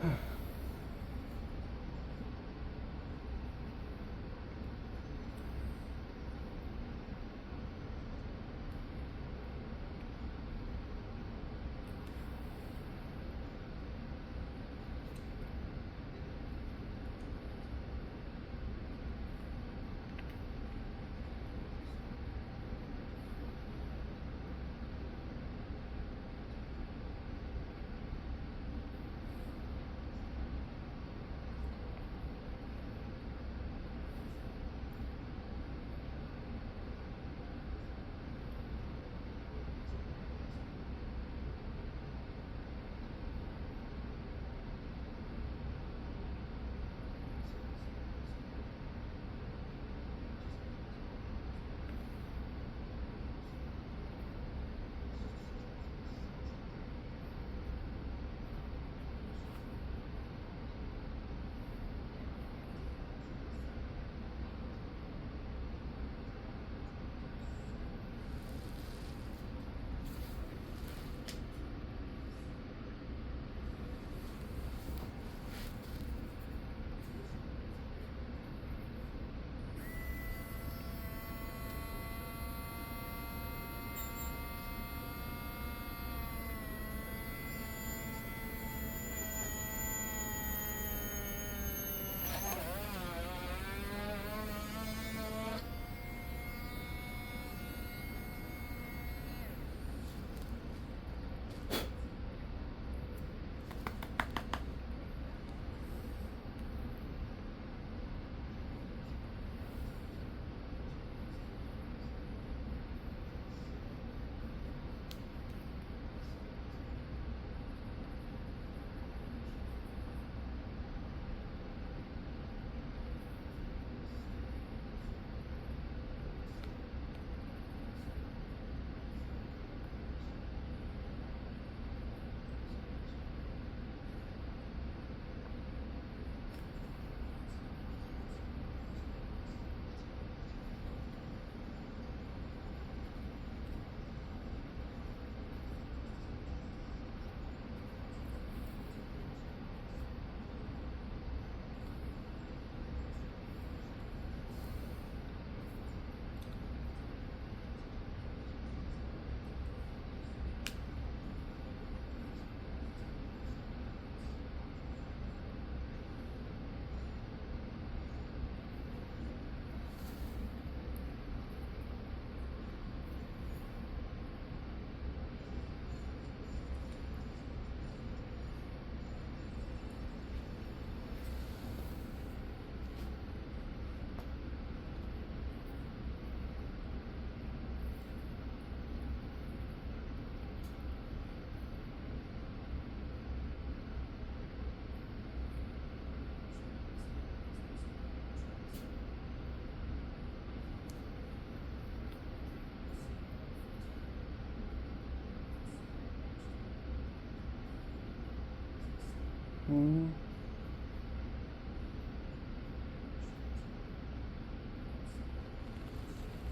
Mm.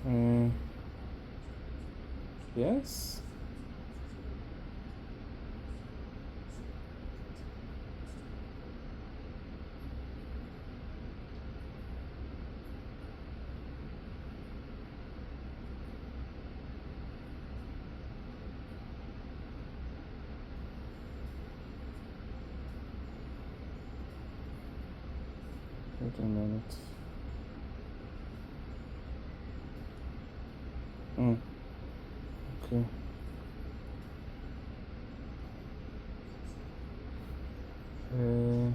Mm. Yes. Wait a minute. Mm. Okay. Uh,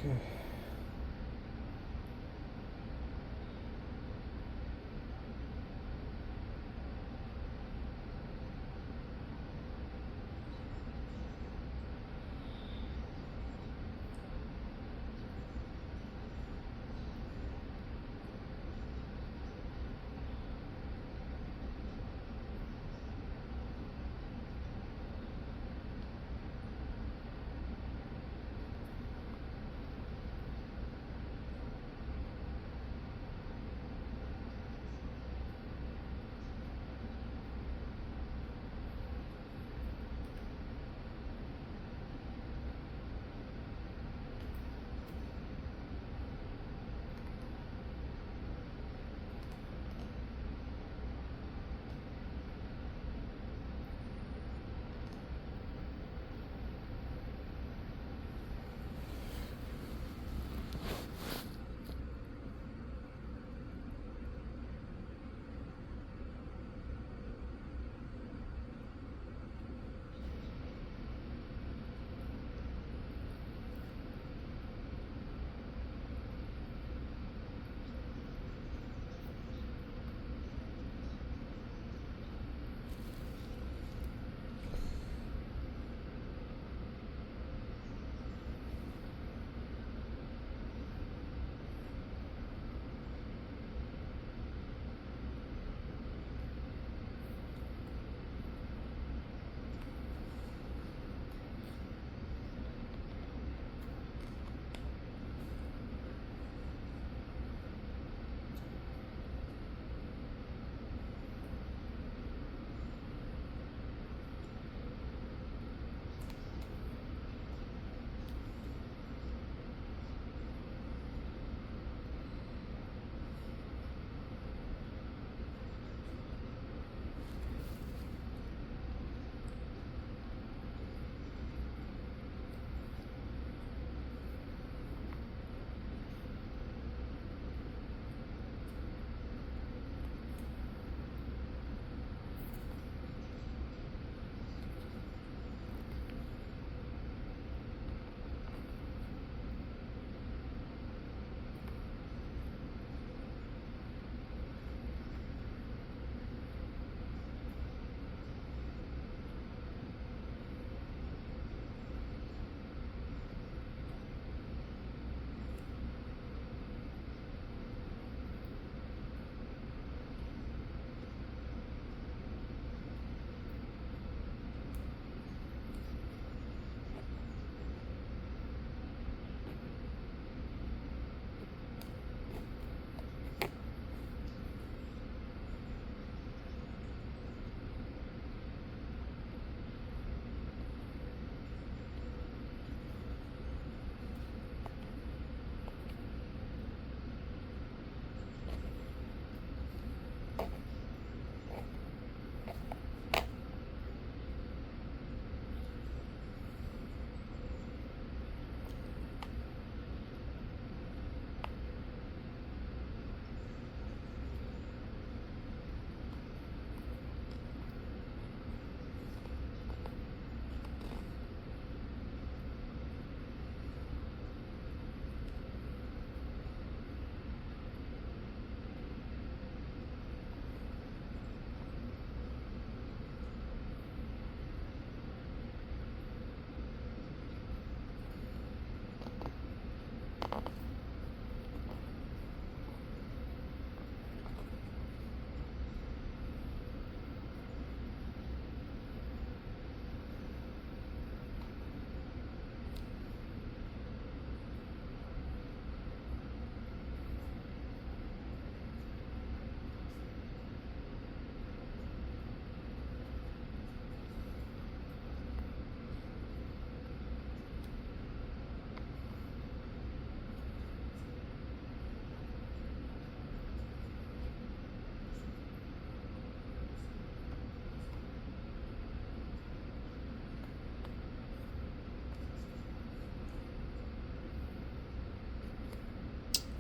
Okay.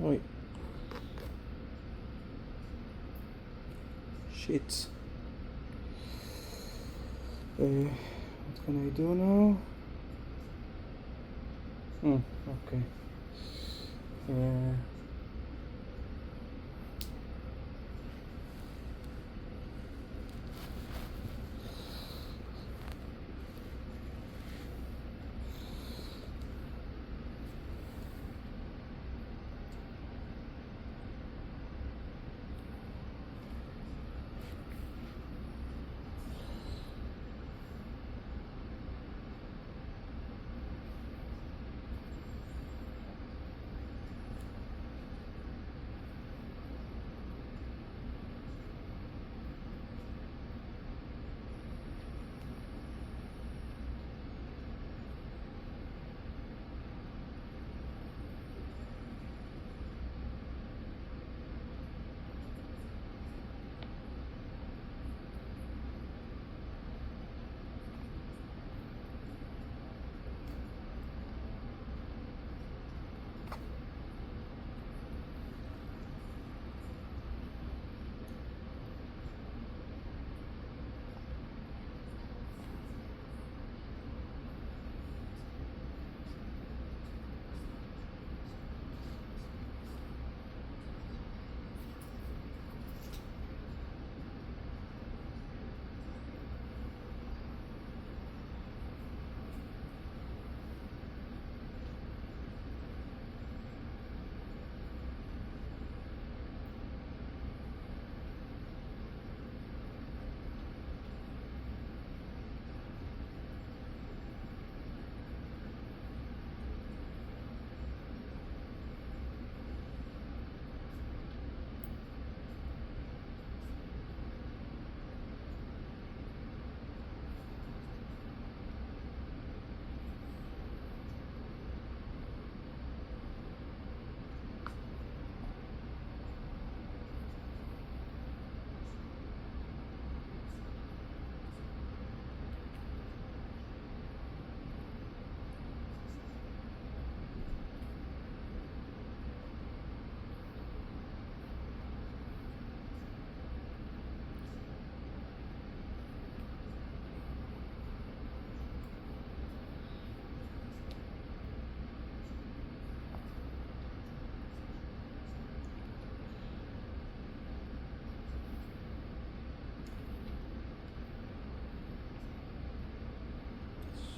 Wait. Shit. What can I do now? Okay. Yeah.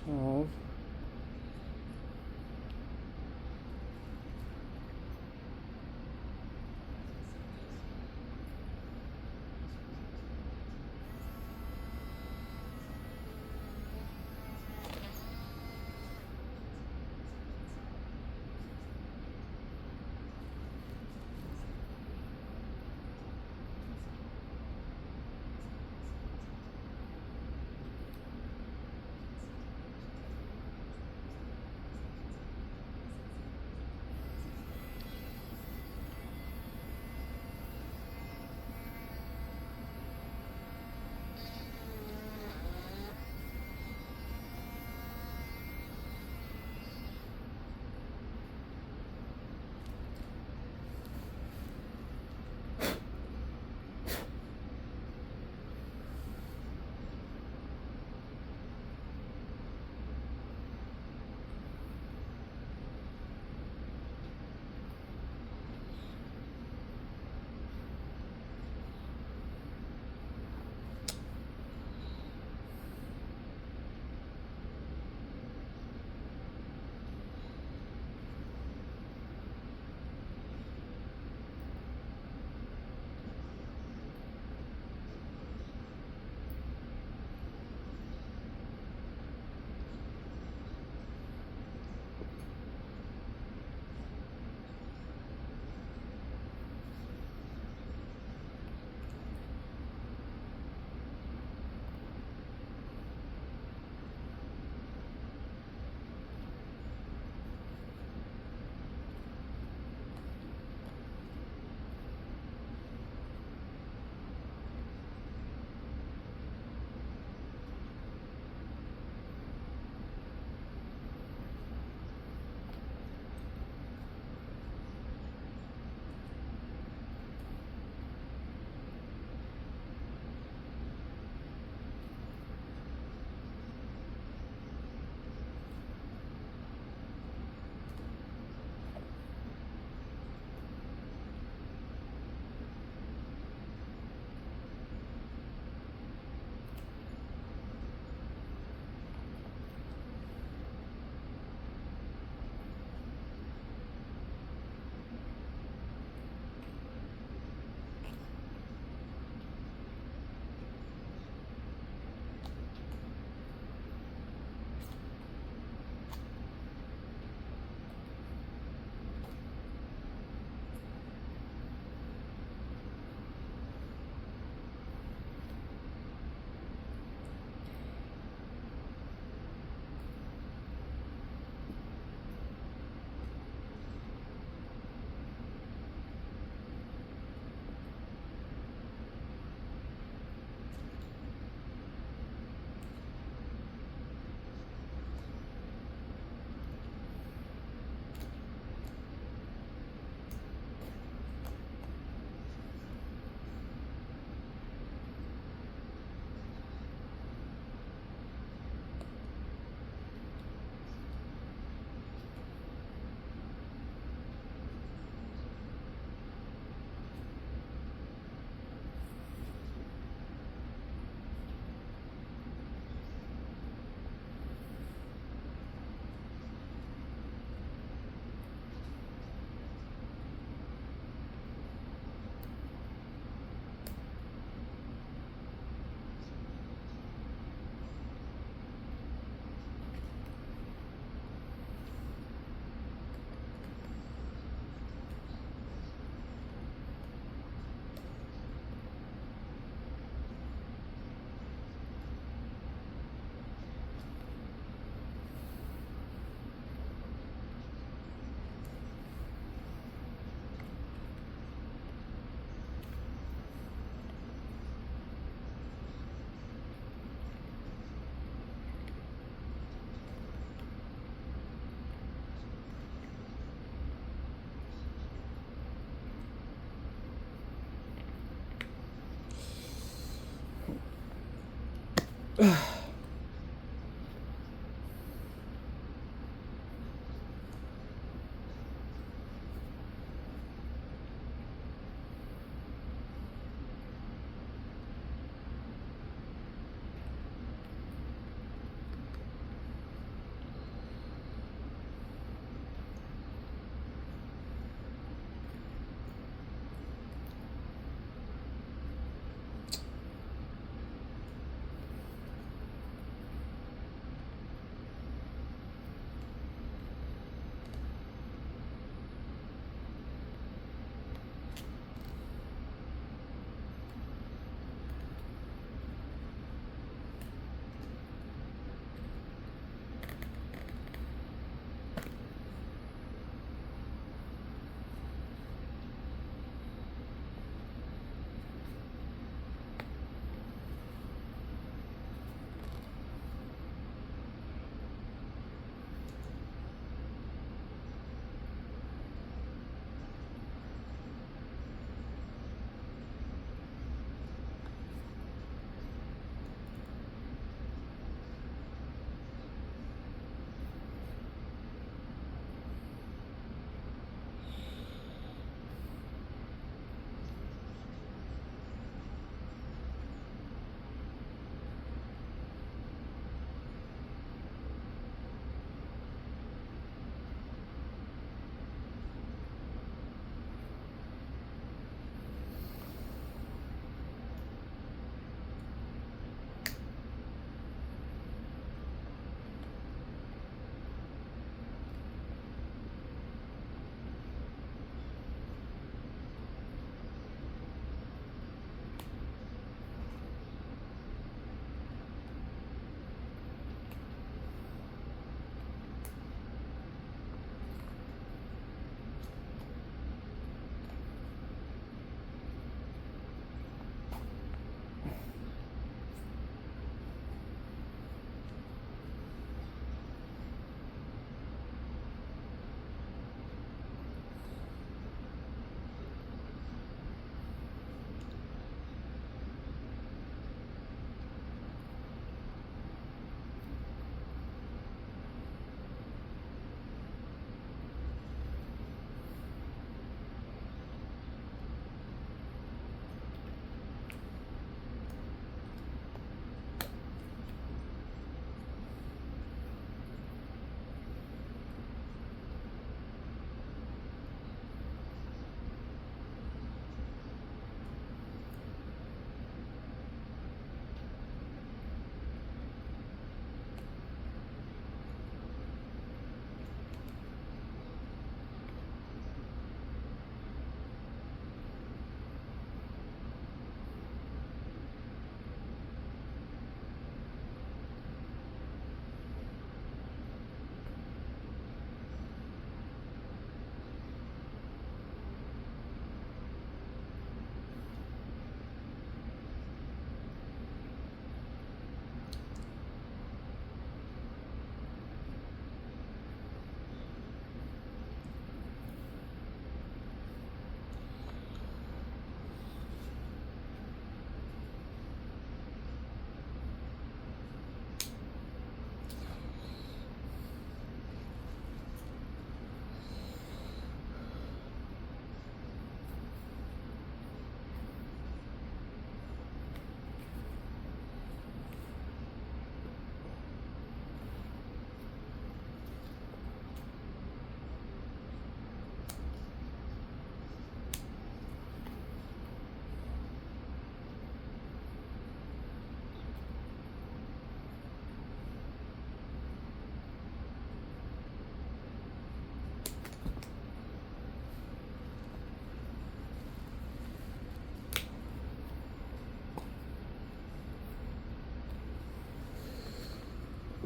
So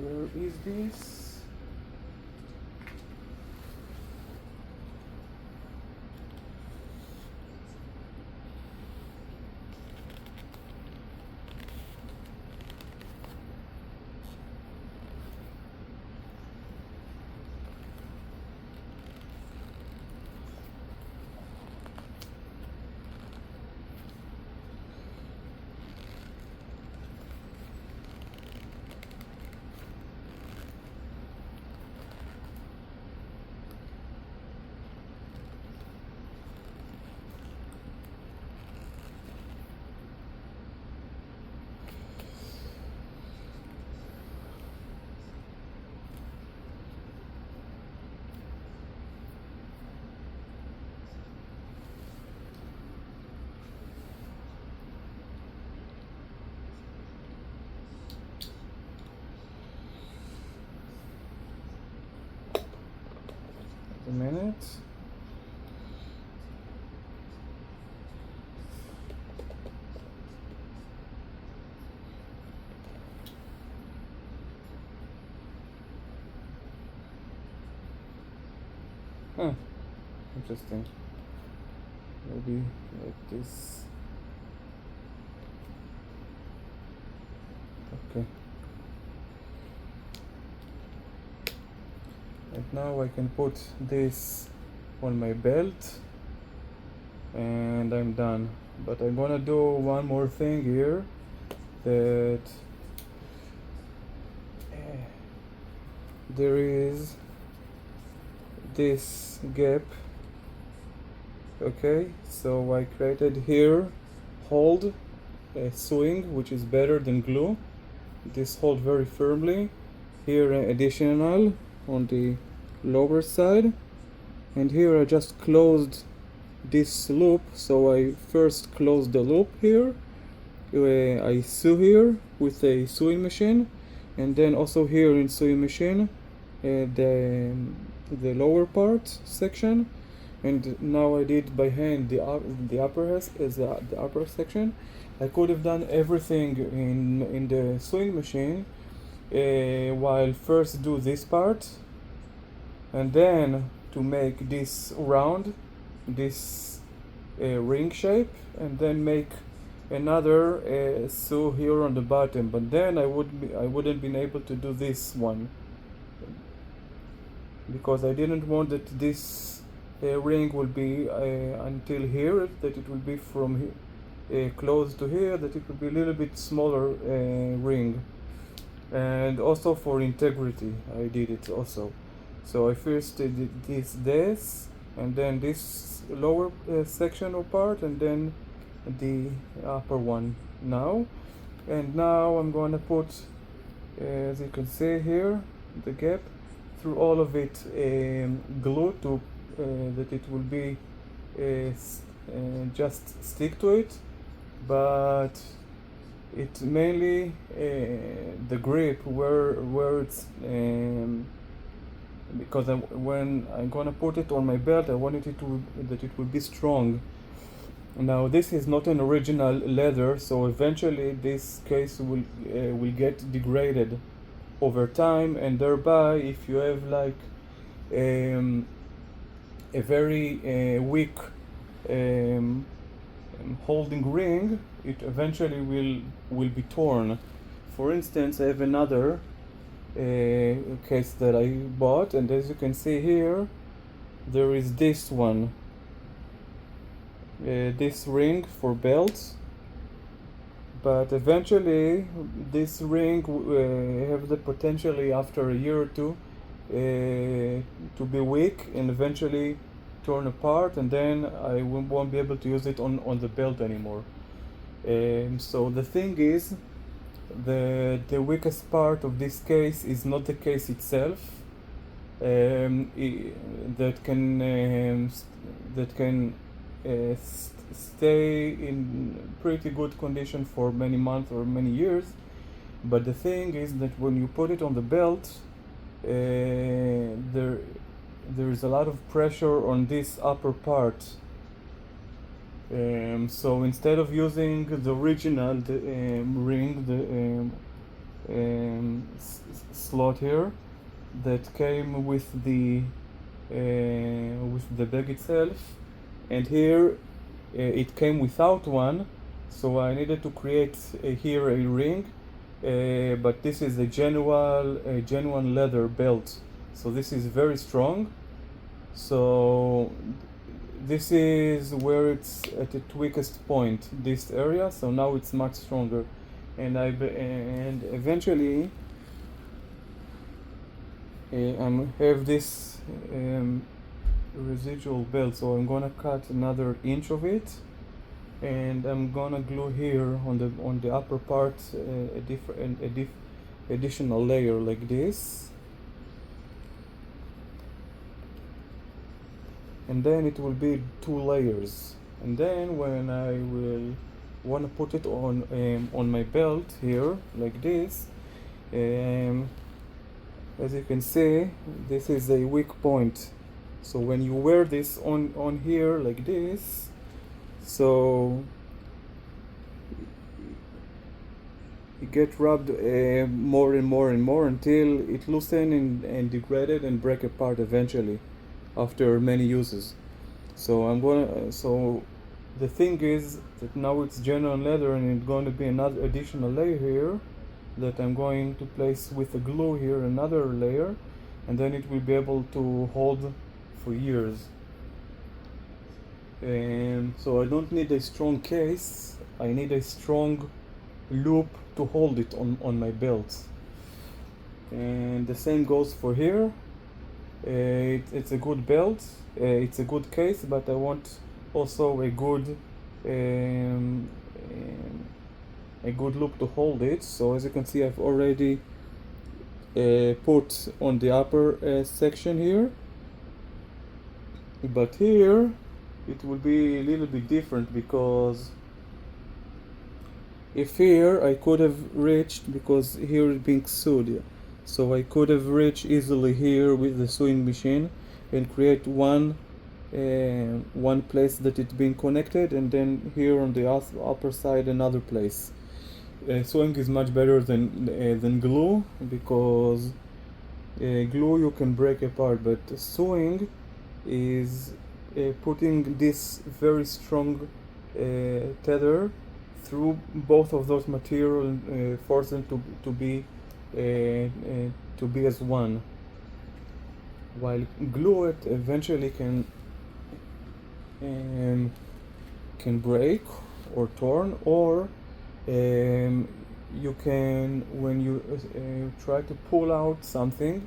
Where is this? a minute. Huh, interesting. Maybe like this. Okay. And now I can put this on my belt and I'm done. But I'm gonna do one more thing here, that there is this gap. Okay, so I created here hold sewing, which is better than glue. This hold very firmly. Here additional on the lower side, and here I just closed this loop. So I first close the loop here, I sew here with a sewing machine, and then also here in sewing machine the lower part section, and now I did by hand the upper section. I could have done everything in the sewing machine while first do this part, and then to make this round, this ring shape, and then make another sew here on the bottom. But then I wouldn't been able to do this one because I didn't want that this ring will be until here, that it will be from close to here, that it will be a little bit smaller ring. And also for integrity I did it also. So I first did this and then this lower section or part, and then the upper one now. And now I'm going to put, as you can see here, the gap through all of it glue to that it will be just stick to it, but it mainly the grip where it's because when I'm gonna put it on my belt, I wanted it to that it will be strong. Now this is not an original leather, so eventually this case will get degraded over time, and thereby if you have like a very weak holding ring, it eventually will be torn. For instance, I have another case that I bought, and as you can see here, there is this one, this ring for belts, but eventually this ring have the potentially after a year or two to be weak and eventually torn apart, and then I won't be able to use it on the belt anymore. So the thing is, the weakest part of this case is not the case itself, that can stay in pretty good condition for many months or many years. But the thing is that when you put it on the belt, there is a lot of pressure on this upper part. So instead of using the original ring, the slot here that came with the bag itself, and here it came without one, so I needed to create here a ring, but this is a genuine leather belt, so this is very strong. So this is where it's at its weakest point, this area, so now it's much stronger, and eventually I have this residual belt, so I'm gonna cut another inch of it, and I'm gonna glue here on the upper part additional layer like this, and then it will be 2 layers. And then when I will want to put it on my belt here like this, as you can see, this is a weak point So when you wear this on here like this, so it get rubbed more and more and more until it loosen and degraded and break apart eventually after many uses. So the thing is that now it's genuine leather and it's going to be another additional layer here that I'm going to place with the glue here, another layer, and then it will be able to hold for years. And so I don't need a strong case, I need a strong loop to hold it on my belt. And the same goes for here. It's a good belt, it's a good case, but I want also a good loop to hold it. So as you can see, I've already put on the upper section here, but here it will be a little bit different, because if here I could have reached, because here it's being sewed, yeah. So I could have reached easily here with the sewing machine and create one place that it's being connected, and then here on the upper side another place. Sewing is much better than glue, because glue you can break apart, but sewing is putting this very strong tether through both of those material and force them to be as one. While glue it eventually can break or torn, or you can, when you try to pull out something,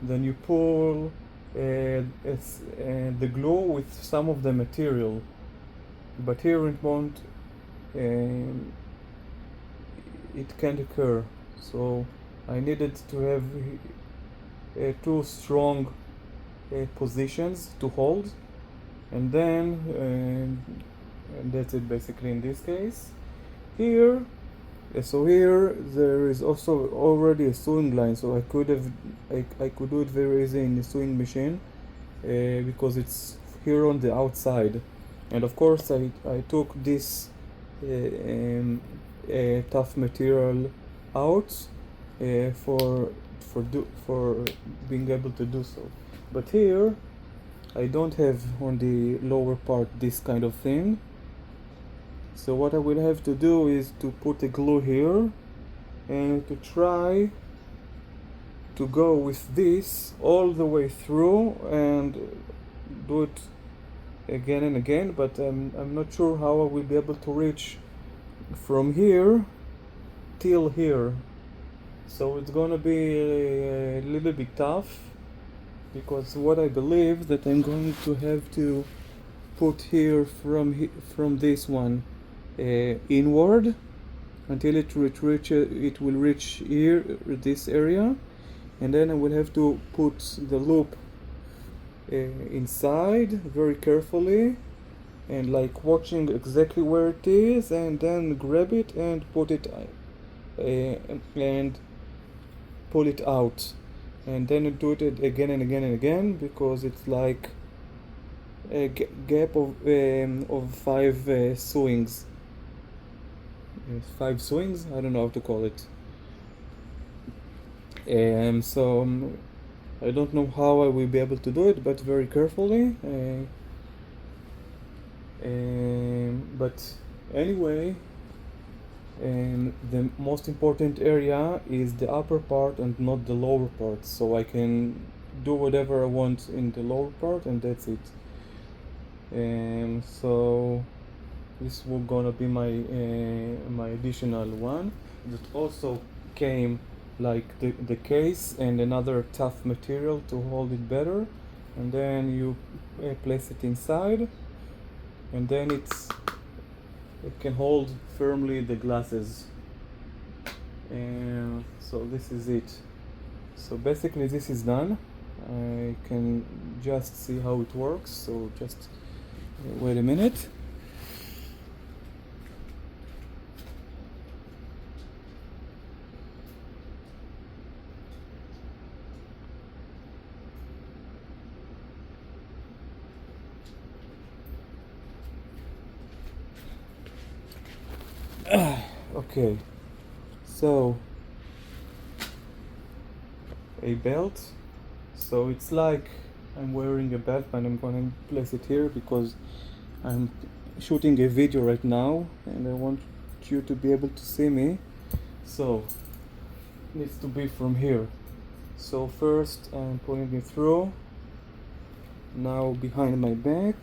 then you pull the glue with some of the material, but here it won't. It can't occur. So I needed to have two strong positions to hold, and then and that's it basically in this case. Here, so here there is also already a sewing line, so I could do it very easy in the sewing machine, because it's here on the outside. And of course I took this tough material out for being able to do so. But here I don't have on the lower part this kind of thing. So what I will have to do is to put a glue here and to try to go with this all the way through and do it again and again, but I'm not sure how I will be able to reach from here till here. So it's gonna be a little bit tough, because what I believe that I'm going to have to put here from this one inward until it will reach here, this area, and then I will have to put the loop inside very carefully, and like watching exactly where it is, and then grab it and put it and pull it out, and then do it again and again and again, because it's like a gap of 5 swings. 5 swings? I don't know how to call it. So I don't know how I will be able to do it, but very carefully. But anyway, the most important area is the upper part and not the lower part, so I can do whatever I want in the lower part, and that's it. So this will gonna be my additional one that also came like the case and another tough material to hold it better, and then you place it inside, and then it can hold firmly the glasses. And so this is it. So basically this is done. I can just see how it works, so just wait a minute. Okay, so a belt. So it's like I'm wearing a belt, and I'm gonna place it here because I'm shooting a video right now and I want you to be able to see me. So it needs to be from here. So first I'm pulling it through. Now behind my back.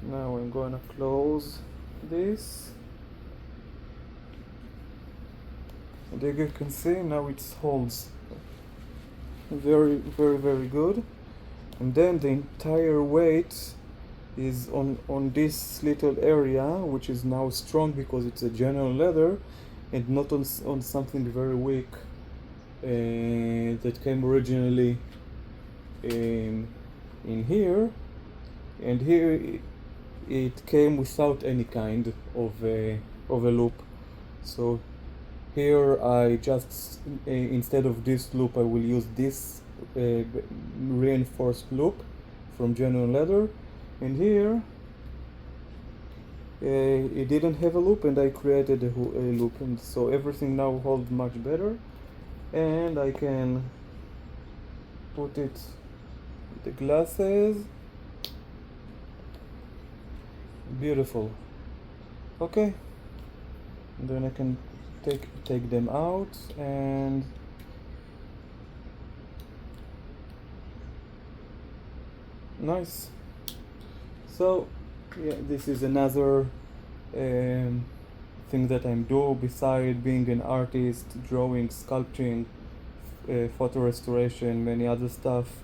Now I'm gonna close this. And as you can see, now it holds very good. And then the entire weight is on this little area, which is now strong because it's a general leather and not on something very weak that came originally in here. And here it came without any kind of a loop. So here I just instead of this loop I will use this reinforced loop from genuine leather, and here it didn't have a loop and I created a loop, and so everything now holds much better, and I can put it the glasses. Beautiful. Okay, and then I can take them out, and nice. So yeah, this is another thing that I'm doing beside being an artist, drawing, sculpting, photo restoration, many other stuff.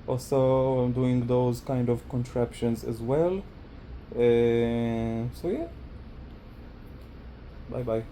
Also I'm doing those kind of contraptions as well. So yeah, bye bye.